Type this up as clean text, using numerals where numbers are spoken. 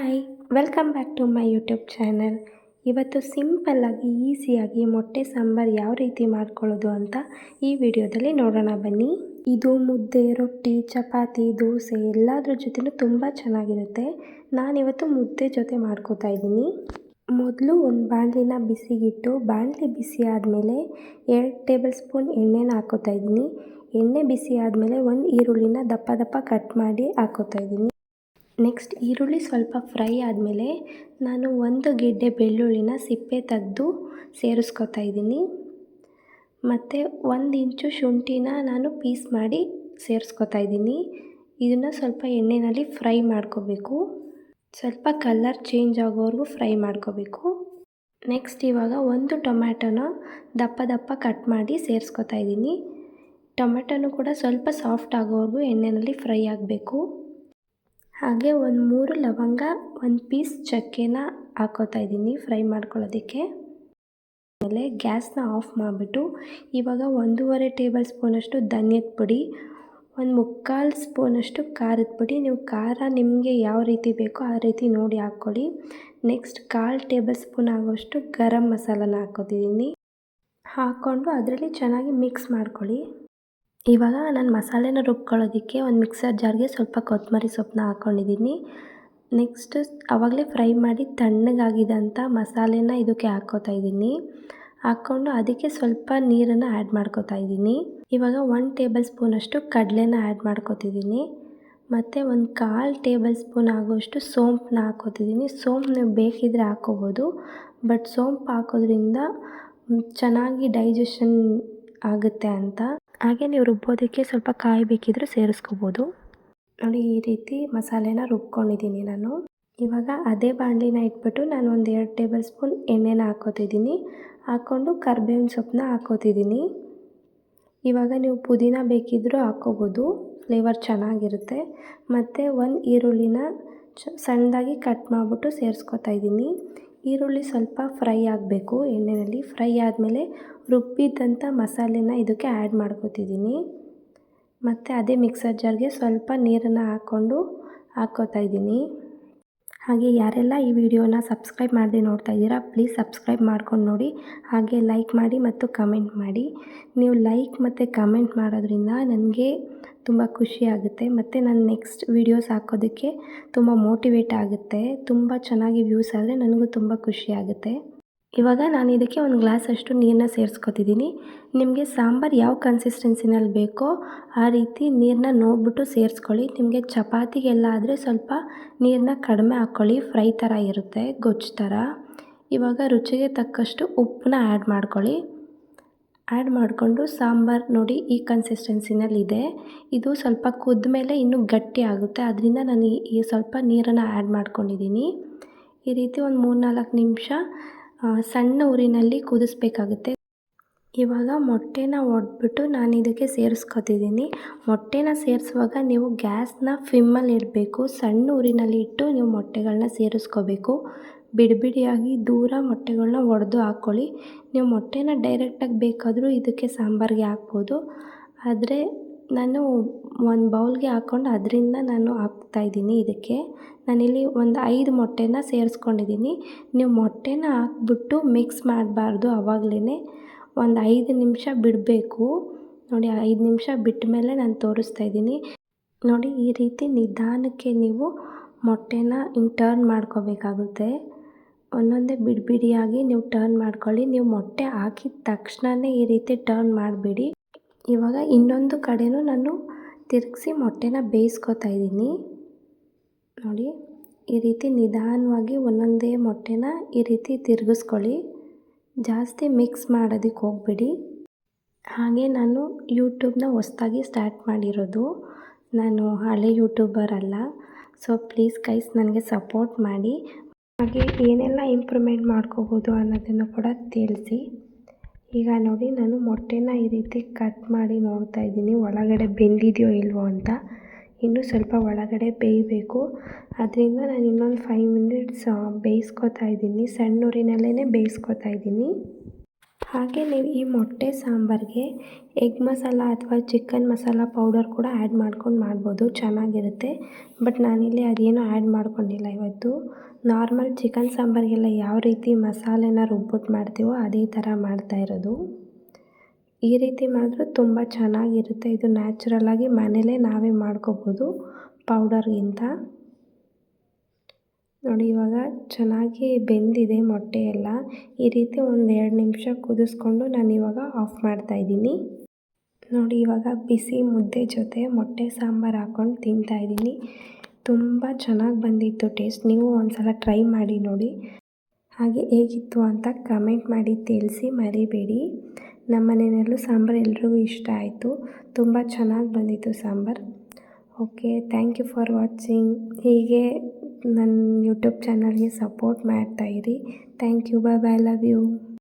Hi welcome back to my YouTube channel. ಇವತ್ತು ಸಿಂಪಲ್ಲಾಗಿ ಈಸಿಯಾಗಿ ಮೊಟ್ಟೆ ಸಾಂಬಾರು ಯಾವ ರೀತಿ ಮಾಡ್ಕೊಳ್ಳೋದು ಅಂತ ಈ ವಿಡಿಯೋದಲ್ಲಿ ನೋಡೋಣ ಬನ್ನಿ. ಇದು ಮುದ್ದೆ, ರೊಟ್ಟಿ, ಚಪಾತಿ, ದೋಸೆ ಎಲ್ಲದ್ರ ಜೊತೆನೂ ತುಂಬ ಚೆನ್ನಾಗಿರುತ್ತೆ. ನಾನಿವತ್ತು ಮುದ್ದೆ ಜೊತೆ ಮಾಡ್ಕೋತಾ ಇದ್ದೀನಿ. ಮೊದಲು ಒಂದು ಬಾಣಲಿನ ಬಿಸಿಗಿಟ್ಟು ಬಾಣಲಿ ಬಿಸಿ ಆದಮೇಲೆ 2 ಟೇಬಲ್ ಸ್ಪೂನ್ ಎಣ್ಣೆನ ಹಾಕ್ಕೋತಾ ಇದ್ದೀನಿ. ಎಣ್ಣೆ ಬಿಸಿ ಆದಮೇಲೆ ಒಂದು ಈರುಳ್ಳಿನ ದಪ್ಪ ದಪ್ಪ ಕಟ್ ಮಾಡಿ ಹಾಕ್ಕೋತಾ ಇದ್ದೀನಿ. ನೆಕ್ಸ್ಟ್ ಈರುಳ್ಳಿ ಸ್ವಲ್ಪ ಫ್ರೈ ಆದಮೇಲೆ ನಾನು 1 ಗೆಡ್ಡೆ ಬೆಳ್ಳುಳ್ಳಿನ ಸಿಪ್ಪೆ ತೆಗೆದು ಸೇರಿಸ್ಕೊತಾ ಇದ್ದೀನಿ. ಮತ್ತು 1 ಇಂಚು ಶುಂಠಿನ ನಾನು ಪೀಸ್ ಮಾಡಿ ಸೇರಿಸ್ಕೊತಾ ಇದ್ದೀನಿ. ಇದನ್ನು ಸ್ವಲ್ಪ ಎಣ್ಣೆಯಲ್ಲಿ ಫ್ರೈ ಮಾಡ್ಕೋಬೇಕು. ಸ್ವಲ್ಪ ಕಲರ್ ಚೇಂಜ್ ಆಗೋವರೆಗೂ ಫ್ರೈ ಮಾಡ್ಕೋಬೇಕು. ನೆಕ್ಸ್ಟ್ ಇವಾಗ 1 ಟೊಮ್ಯಾಟೊನ ದಪ್ಪ ದಪ್ಪ ಕಟ್ ಮಾಡಿ ಸೇರಿಸ್ಕೊತಾ ಇದ್ದೀನಿ. ಟೊಮೆಟೊನೂ ಕೂಡ ಸ್ವಲ್ಪ ಸಾಫ್ಟ್ ಆಗೋವರೆಗೂ ಎಣ್ಣೆಯಲ್ಲಿ ಫ್ರೈ ಆಗಬೇಕು. ಹಾಗೆ 3 ಲವಂಗ, 1 ಪೀಸ್ ಚಕ್ಕೆನ ಹಾಕ್ಕೋತಾ ಇದ್ದೀನಿ ಫ್ರೈ ಮಾಡ್ಕೊಳ್ಳೋದಕ್ಕೆ. ಆಮೇಲೆ ಗ್ಯಾಸ್ನ ಆಫ್ ಮಾಡಿಬಿಟ್ಟು ಇವಾಗ 1.5 ಟೇಬಲ್ ಸ್ಪೂನಷ್ಟು ಧನಿಯದ ಪುಡಿ, 1/4 ಸ್ಪೂನಷ್ಟು ಖಾರದ ಪುಡಿ, ನೀವು ಖಾರ ನಿಮಗೆ ಯಾವ ರೀತಿ ಬೇಕೋ ಆ ರೀತಿ ನೋಡಿ ಹಾಕ್ಕೊಳ್ಳಿ. ನೆಕ್ಸ್ಟ್ 1/4 ಟೇಬಲ್ ಸ್ಪೂನ್ ಆಗೋಷ್ಟು ಗರಂ ಮಸಾಲನ ಹಾಕ್ಕೋತಿದ್ದೀನಿ. ಹಾಕ್ಕೊಂಡು ಅದರಲ್ಲಿ ಚೆನ್ನಾಗಿ ಮಿಕ್ಸ್ ಮಾಡ್ಕೊಳ್ಳಿ. ಇವಾಗ ನಾನು ಮಸಾಲೆನ ರುಬ್ಕೊಳ್ಳೋದಕ್ಕೆ ಒಂದು ಮಿಕ್ಸರ್ ಜಾರ್ಗೆ ಸ್ವಲ್ಪ ಕೊತ್ತಂಬರಿ ಸೊಪ್ಪನ್ನ ಹಾಕ್ಕೊಂಡಿದ್ದೀನಿ. ನೆಕ್ಸ್ಟ್ ಆವಾಗಲೇ ಫ್ರೈ ಮಾಡಿ ತಣ್ಣಗಾಗಿದ್ದಂಥ ಮಸಾಲೆನ ಇದಕ್ಕೆ ಹಾಕ್ಕೋತಾ ಇದ್ದೀನಿ. ಹಾಕ್ಕೊಂಡು ಅದಕ್ಕೆ ಸ್ವಲ್ಪ ನೀರನ್ನು ಆ್ಯಡ್ ಮಾಡ್ಕೋತಾ ಇದ್ದೀನಿ. ಇವಾಗ 1 ಟೇಬಲ್ ಸ್ಪೂನಷ್ಟು ಕಡಲೆನ ಆ್ಯಡ್ ಮಾಡ್ಕೋತಿದ್ದೀನಿ. ಮತ್ತು 1/4 ಟೇಬಲ್ ಸ್ಪೂನ್ ಆಗೋಷ್ಟು ಸೋಂಪನ್ನ ಹಾಕ್ಕೋತಿದ್ದೀನಿ. ಸೋಂಪು ನೀವು ಬೇಕಿದ್ದರೆ ಹಾಕ್ಕೋಬೋದು, ಬಟ್ ಸೋಂಪು ಹಾಕೋದ್ರಿಂದ ಚೆನ್ನಾಗಿ ಡೈಜೆಷನ್ ಆಗುತ್ತೆ ಅಂತ. ಹಾಗೆ ನೀವು ರುಬ್ಬೋದಕ್ಕೆ ಸ್ವಲ್ಪ ಕಾಯಿ ಬೇಕಿದ್ದರೂ ಸೇರಿಸ್ಕೋಬೋದು. ನೋಡಿ ಈ ರೀತಿ ಮಸಾಲೆನ ರುಬ್ಕೊಂಡಿದ್ದೀನಿ ನಾನು. ಇವಾಗ ಅದೇ ಬಾಣಲಿನ ಇಟ್ಬಿಟ್ಟು ನಾನು 2 ಟೇಬಲ್ ಸ್ಪೂನ್ ಎಣ್ಣೆನ ಹಾಕ್ಕೋತಿದ್ದೀನಿ. ಹಾಕ್ಕೊಂಡು ಕರಿಬೇವಿನ ಸೊಪ್ಪನ್ನ ಹಾಕ್ಕೋತಿದ್ದೀನಿ. ಇವಾಗ ನೀವು ಪುದೀನ ಬೇಕಿದ್ದರೂ ಹಾಕ್ಕೋಬೋದು, ಫ್ಲೇವರ್ ಚೆನ್ನಾಗಿರುತ್ತೆ. ಮತ್ತು 1 ಈರುಳ್ಳಿನ ಸಣ್ಣದಾಗಿ ಕಟ್ ಮಾಡಿಬಿಟ್ಟು ಸೇರಿಸ್ಕೊತಾ ಇದ್ದೀನಿ. ಈರುಳ್ಳಿ ಸ್ವಲ್ಪ ಫ್ರೈ ಆಗಬೇಕು ಎಣ್ಣೆಯಲ್ಲಿ. ಫ್ರೈ ಆದಮೇಲೆ ರುಬ್ಬಿದ್ದಂಥ ಮಸಾಲೆನ ಇದಕ್ಕೆ ಆ್ಯಡ್ ಮಾಡ್ಕೋತಿದ್ದೀನಿ. ಮತ್ತು ಅದೇ ಮಿಕ್ಸರ್ ಜಾರ್ಗೆ ಸ್ವಲ್ಪ ನೀರನ್ನು ಹಾಕ್ಕೋತಾ ಇದ್ದೀನಿ. ಹಾಗೆ ಯಾರೆಲ್ಲ ಈ ವಿಡಿಯೋನ ಸಬ್ಸ್ಕ್ರೈಬ್ ಮಾಡದೆ ನೋಡ್ತಾ ಇದ್ದೀರಾ, ಪ್ಲೀಸ್ ಸಬ್ಸ್ಕ್ರೈಬ್ ಮಾಡ್ಕೊಂಡು ನೋಡಿ. ಹಾಗೆ ಲೈಕ್ ಮಾಡಿ ಮತ್ತು ಕಮೆಂಟ್ ಮಾಡಿ. ನೀವು ಲೈಕ್ ಮತ್ತು ಕಮೆಂಟ್ ಮಾಡೋದ್ರಿಂದ ನನಗೆ ತುಂಬ ಖುಷಿ ಆಗುತ್ತೆ. ಮತ್ತು ನಾನು ನೆಕ್ಸ್ಟ್ ವೀಡಿಯೋಸ್ ಹಾಕೋದಕ್ಕೆ ತುಂಬ ಮೋಟಿವೇಟ್ ಆಗುತ್ತೆ. ತುಂಬ ಚೆನ್ನಾಗಿ ವ್ಯೂಸ್ ಆದರೆ ನನಗೂ ತುಂಬ ಖುಷಿ ಆಗುತ್ತೆ. ಇವಾಗ ನಾನು ಇದಕ್ಕೆ 1 ಗ್ಲಾಸಷ್ಟು ನೀರನ್ನ ಸೇರಿಸ್ಕೊತಿದ್ದೀನಿ. ನಿಮಗೆ ಸಾಂಬಾರು ಯಾವ ಕನ್ಸಿಸ್ಟೆನ್ಸಿನಲ್ಲಿ ಬೇಕೋ ಆ ರೀತಿ ನೀರನ್ನ ನೋಡಿಬಿಟ್ಟು ಸೇರಿಸ್ಕೊಳ್ಳಿ. ನಿಮಗೆ ಚಪಾತಿಗೆಲ್ಲ ಆದರೆ ಸ್ವಲ್ಪ ನೀರನ್ನ ಕಡಿಮೆ ಹಾಕ್ಕೊಳ್ಳಿ, ಫ್ರೈ ಥರ ಇರುತ್ತೆ, ಗೊಜ್ಜು ಥರ. ಇವಾಗ ರುಚಿಗೆ ತಕ್ಕಷ್ಟು ಉಪ್ಪನ್ನ ಆ್ಯಡ್ ಮಾಡ್ಕೊಳ್ಳಿ. ಆ್ಯಡ್ ಮಾಡಿಕೊಂಡು ಸಾಂಬಾರು ನೋಡಿ ಈ ಕನ್ಸಿಸ್ಟೆನ್ಸಿನಲ್ಲಿದೆ. ಇದು ಸ್ವಲ್ಪ ಕುದ್ದ ಮೇಲೆ ಇನ್ನೂ ಗಟ್ಟಿ ಆಗುತ್ತೆ, ಅದರಿಂದ ನಾನು ಈ ಸ್ವಲ್ಪ ನೀರನ್ನು ಆ್ಯಡ್ ಮಾಡ್ಕೊಂಡಿದ್ದೀನಿ. ಈ ರೀತಿ ಒಂದು 3-4 ನಿಮಿಷ ಸಣ್ಣ ಉರಿನಲ್ಲಿ ಕುದಿಸ್ಬೇಕಾಗುತ್ತೆ. ಇವಾಗ ಮೊಟ್ಟೆನ ಒಡೆದ್ಬಿಟ್ಟು ನಾನು ಇದಕ್ಕೆ ಸೇರಿಸ್ಕೊತಿದ್ದೀನಿ. ಮೊಟ್ಟೆನ ಸೇರಿಸುವಾಗ ನೀವು ಗ್ಯಾಸ್ನ ಫ್ಲಿಮ್ಮಲ್ಲಿ ಇಡಬೇಕು. ಸಣ್ಣ ಉರಿನಲ್ಲಿ ಇಟ್ಟು ನೀವು ಮೊಟ್ಟೆಗಳನ್ನ ಸೇರಿಸ್ಕೋಬೇಕು. ಬಿಡಿಯಾಗಿ ದೂರ ಮೊಟ್ಟೆಗಳನ್ನ ಒಡೆದು ಹಾಕ್ಕೊಳ್ಳಿ. ನೀವು ಮೊಟ್ಟೆನ ಡೈರೆಕ್ಟಾಗಿ ಬೇಕಾದರೂ ಇದಕ್ಕೆ ಸಾಂಬಾರಿಗೆ ಹಾಕ್ಬೋದು, ಆದರೆ ನಾನು ಒಂದು ಬೌಲ್ಗೆ ಹಾಕ್ಕೊಂಡು ಅದರಿಂದ ನಾನು ಹಾಕ್ತಾಯಿದ್ದೀನಿ ಇದಕ್ಕೆ. ನಾನಿಲ್ಲಿ ಒಂದು 5 ಮೊಟ್ಟೆನ ಸೇರಿಸ್ಕೊಂಡಿದ್ದೀನಿ. ನೀವು ಮೊಟ್ಟೆನ ಹಾಕ್ಬಿಟ್ಟು ಮಿಕ್ಸ್ ಮಾಡಬಾರ್ದು, ಆವಾಗಲೇ ಒಂದು 5 ನಿಮಿಷ ಬಿಡಬೇಕು. ನೋಡಿ 5 ನಿಮಿಷ ಬಿಟ್ಟ ಮೇಲೆ ನಾನು ತೋರಿಸ್ತಾ ಇದ್ದೀನಿ. ನೋಡಿ ಈ ರೀತಿ ನಿಧಾನಕ್ಕೆ ನೀವು ಮೊಟ್ಟೆನ ಹಿಂಗೆ ಟರ್ನ್ ಮಾಡ್ಕೋಬೇಕಾಗುತ್ತೆ. ಒಂದೊಂದೇ ಬಿಡಿಯಾಗಿ ನೀವು ಟರ್ನ್ ಮಾಡ್ಕೊಳ್ಳಿ. ನೀವು ಮೊಟ್ಟೆ ಹಾಕಿದ ತಕ್ಷಣವೇ ಈ ರೀತಿ ಟರ್ನ್ ಮಾಡಬೇಡಿ. ಇವಾಗ ಇನ್ನೊಂದು ಕಡೆನೂ ನಾನು ತಿರುಗಿಸಿ ಮೊಟ್ಟೆನ ಬೇಯಿಸ್ಕೊತಾ ಇದ್ದೀನಿ. ನೋಡಿ ಈ ರೀತಿ ನಿಧಾನವಾಗಿ ಒಂದೊಂದೇ ಮೊಟ್ಟೆನ ಈ ರೀತಿ ತಿರುಗಿಸ್ಕೊಳ್ಳಿ. ಜಾಸ್ತಿ ಮಿಕ್ಸ್ ಮಾಡೋದಕ್ಕೆ ಹೋಗಬೇಡಿ. ಹಾಗೆ ನಾನು ಯೂಟ್ಯೂಬ್ನ ಹೊಸ್ದಾಗಿ ಸ್ಟಾರ್ಟ್ ಮಾಡಿರೋದು, ನಾನು ಹಳೆ ಯೂಟ್ಯೂಬರ್ ಅಲ್ಲ. ಸೊ ಪ್ಲೀಸ್ ಗೈಸ್ ನನಗೆ ಸಪೋರ್ಟ್ ಮಾಡಿ. ಹಾಗೆ ಏನೆಲ್ಲ ಇಂಪ್ರೂವ್ಮೆಂಟ್ ಮಾಡ್ಕೋಬೋದು ಅನ್ನೋದನ್ನು ಕೂಡ ತಿಳಿಸಿ. ಈಗ ನೋಡಿ ನಾನು ಮೊಟ್ಟೆನ ಈ ರೀತಿ ಕಟ್ ಮಾಡಿ ನೋಡ್ತಾ ಇದ್ದೀನಿ, ಒಳಗಡೆ ಬೆಂದಿದೆಯೋ ಇಲ್ವೋ ಅಂತ. ಇನ್ನೂ ಸ್ವಲ್ಪ ಒಳಗಡೆ ಬೇಯಬೇಕು, ಅದರಿಂದ ನಾನು ಇನ್ನೊಂದು 5 ಮಿನಿಟ್ಸ್ ಬೇಯಿಸ್ಕೊತಾ ಇದ್ದೀನಿ. ಸಣ್ಣ ಉರಿನಲ್ಲೇ ಬೇಯಿಸ್ಕೊತಾ ಇದ್ದೀನಿ. ಹಾಗೆ ನೀವು ಈ ಮೊಟ್ಟೆ ಸಾಂಬಾರಿಗೆ ಎಗ್ ಮಸಾಲ ಅಥವಾ ಚಿಕನ್ ಮಸಾಲ ಪೌಡರ್ ಕೂಡ ಆ್ಯಡ್ ಮಾಡ್ಕೊಂಡು ಮಾಡ್ಬೋದು, ಚೆನ್ನಾಗಿರುತ್ತೆ. ಬಟ್ ನಾನಿಲ್ಲಿ ಅದೇನೂ ಆ್ಯಡ್ ಮಾಡ್ಕೊಂಡಿಲ್ಲ ಇವತ್ತು. ನಾರ್ಮಲ್ ಚಿಕನ್ ಸಾಂಬಾರಿಗೆಲ್ಲ ಯಾವ ರೀತಿ ಮಸಾಲೆನ ರುಬ್ಬಿಟ್ಟು ಮಾಡ್ತೀವೋ ಅದೇ ಥರ ಮಾಡ್ತಾಯಿರೋದು. ಈ ರೀತಿ ಮಾಡಿದ್ರೆ ತುಂಬ ಚೆನ್ನಾಗಿರುತ್ತೆ. ಇದು ನ್ಯಾಚುರಲ್ಲಾಗಿ ಮನೇಲೇ ನಾವೇ ಮಾಡ್ಕೋಬೋದು ಪೌಡರ್ಗಿಂತ. ನೋಡಿ ಇವಾಗ ಚೆನ್ನಾಗಿ ಬೆಂದಿದೆ ಮೊಟ್ಟೆ ಎಲ್ಲ. ಈ ರೀತಿ ಒಂದು 2 ನಿಮಿಷ ಕುದಿಸ್ಕೊಂಡು ನಾನಿವಾಗ ಆಫ್ ಮಾಡ್ತಾಯಿದ್ದೀನಿ. ನೋಡಿ ಇವಾಗ ಬಿಸಿ ಮುದ್ದೆ ಜೊತೆ ಮೊಟ್ಟೆ ಸಾಂಬಾರು ಹಾಕ್ಕೊಂಡು ತಿಂತಾಯಿದ್ದೀನಿ. ತುಂಬ ಚೆನ್ನಾಗಿ ಬಂದಿತ್ತು ಟೇಸ್ಟ್. ನೀವು ಒಂದು ಸಲ ಟ್ರೈ ಮಾಡಿ ನೋಡಿ. ಹಾಗೆ ಹೇಗಿತ್ತು ಅಂತ ಕಮೆಂಟ್ ಮಾಡಿ ತಿಳಿಸಿ ಮರಿಬೇಡಿ. ನಮ್ಮ ಮನೆಯಲ್ಲೂ ಸಾಂಬಾರು ಎಲ್ರಿಗೂ ಇಷ್ಟ ಆಯಿತು. ತುಂಬ ಚೆನ್ನಾಗಿ ಬಂದಿತ್ತು sambar. Okay, thank you for watching. ಹೀಗೆ ನನ್ನ ಯೂಟ್ಯೂಬ್ ಚಾನಲ್ಗೆ ಸಪೋರ್ಟ್ ಮಾಡ್ತಾಯಿರಿ. Thank you. Bye bye. Love you.